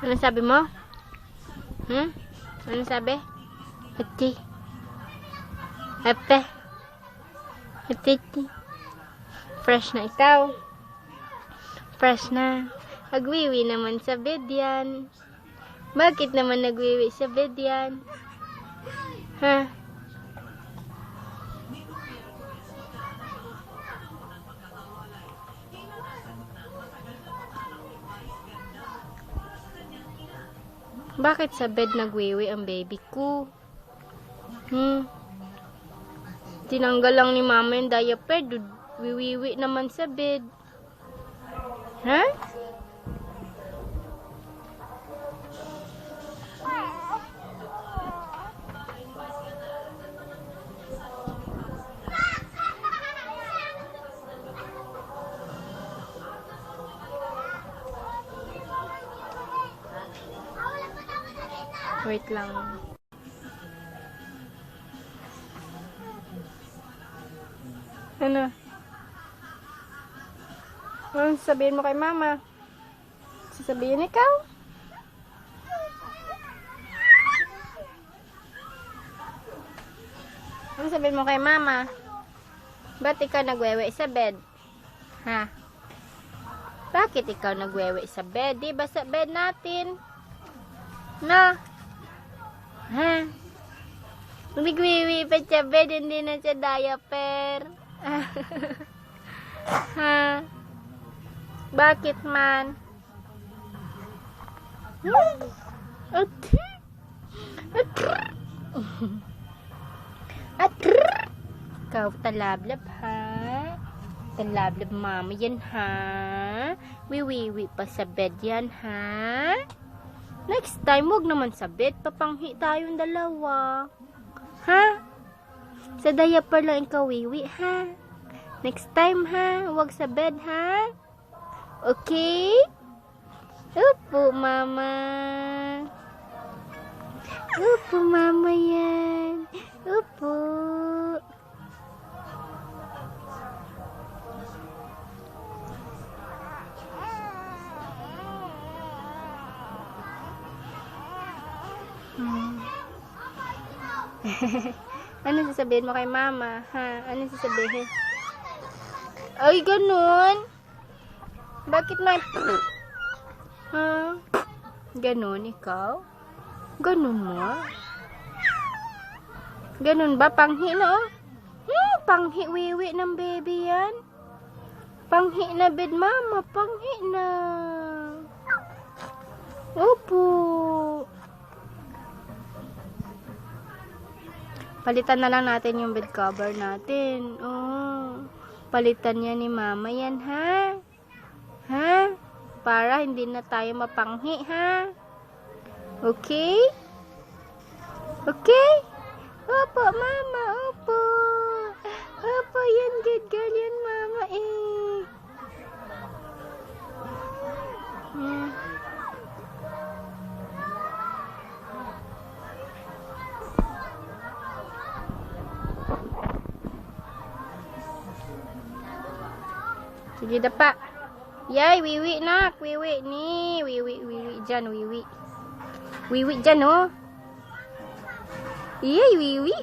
Ano sabi mo? Ano sabi? Ati. Ate. Ati. Fresh na ikaw. Fresh na. Agwiwi naman sa bed yan. Bakit naman nagwiwi sa bed yan? Ha? Bakit sa bed nagwiwi ang baby ko? Tinanggal lang ni mama yung diaper. Wiwiwi naman sa bed. Ha? Wait lang. Ano? Ano sabihin mo kay mama? Sasabihin ikaw? Ano sabihin mo kay mama? Ba't ikaw nagwewe sa bed? Ha? Bakit ikaw nagwewe sa bed? Di ba sa bed natin? No? Ha? Nagwiwi pa sa bed, hindi na sa diaper. Ha? Bakit man? Ikaw talablab ha? Talablab mama yan ha? Wiwiwi pa sa bed yan ha? Next time, wag naman sa bed. Papanghi tayong dalawa. Ha? Sa diaper lang ikaw wiwi, ha? Next time, ha? Wag sa bed, ha? Okay? Upo, mama. Upo, mama yan. Upo. Ano sasabihin mo kay mama? Ha? Ano sasabihin? Ay, ganun. Bakit may... Ha? Ganun, ikaw? Ganun mo? Ganun ba? Panghi na, oh. Panghi, wiwi ng baby yan. Panghi na bed, mama. Panghi na. Opo. Palitan na lang natin yung bed cover natin. Oh. Palitan niya ni mama yan, ha? Ha? Para hindi na tayo mapanghi, ha? Okay? Okay? Opo, mama. Opo. Opo, yan. Good girl yan, mama, eh. Sige dapa. Yay, wiwi nak, wiwi ni, wiwi dyan, wiwi. Wiwi dyan, oh. Yay, wiwi.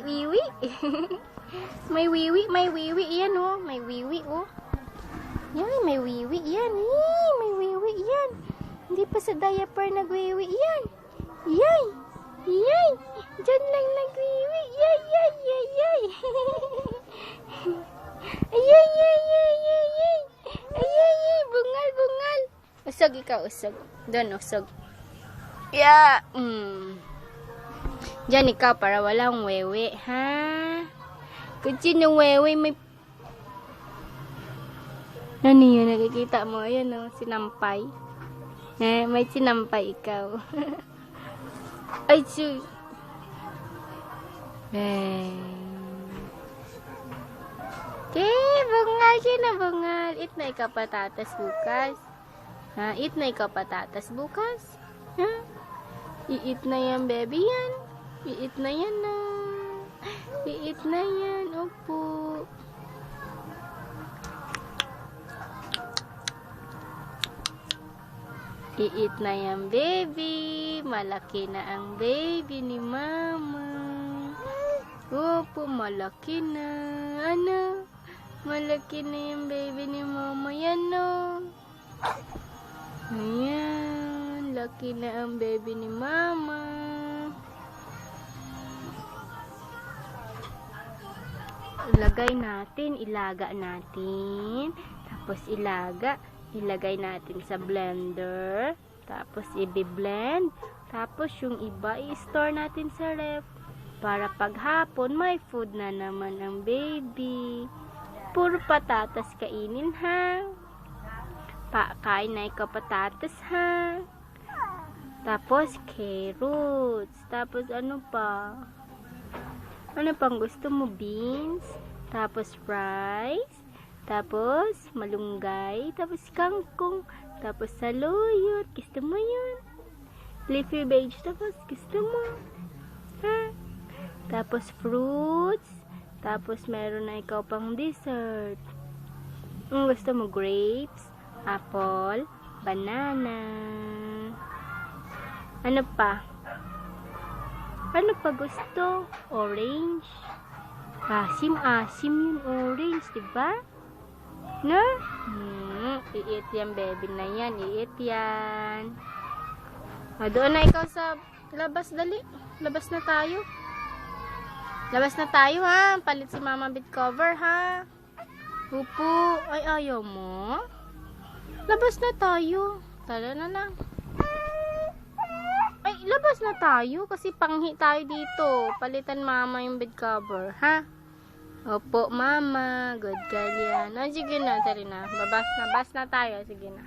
May wiwi yan, oh. May wiwi, oh. Yay, may wiwi yan. Yay, may wiwi yan. Hindi pa sa diaper nagwiwi yan. Yay. Dyan lang nagwiwi. Yay. Bungal. Usog ikaw, usog. Doon, usog. Yeah. Diyan ikaw para walang wewe, ha? Kung sino wewe, may... Ano yun? Nakikita mo? Ayan, oh, sinampay. May sinampay ikaw. Ay, sus. Bungal siya na bungal. Eat na ikaw patatas bukas. Ha? Eat na ikaw patatas bukas. Ha? I-eat na yan, baby yan. I-eat na yan na. I-eat na yan. Opo. Iit na yung baby. Malaki na ang baby ni mama. Opo, malaki na. Ano? Malaki na yung baby ni mama. Yan, no? Ayan. Laki na ang baby ni mama. Ilagay natin. Ilaga natin. Tapos ilagay natin sa blender. Tapos i-blend. Tapos yung iba i-store natin sa ref. Para paghapon may food na naman ang baby. Puro patatas kainin, ha? Kain na ikaw patatas, ha? Tapos carrots. Tapos ano pa? Ano pang gusto mo? Beans. Tapos rice. Tapos malunggay. Tapos kangkong. Tapos saluyot. Gusto mo yun? Leafy vegetables. Gusto mo? Ha? Tapos fruits. Tapos meron na ikaw pang dessert. Gusto mo grapes, apple, banana. Ano pa? Ano pa gusto? Orange. Asim-asim yung orange, diba? No? Iit yan, baby na yan. Iit yan. Doon na ikaw sa labas, dali. Labas na tayo. Labas na tayo, ha? Palit si mama bed cover, ha? Upo. Ay, ayaw mo? Labas na tayo. Tala na lang. Ay, labas na tayo. Kasi panghi tayo dito. Palitan mama yung bed cover, ha? Opo, mama. Good girl yan. Sige na, tali na. Bas na tayo. Sige na.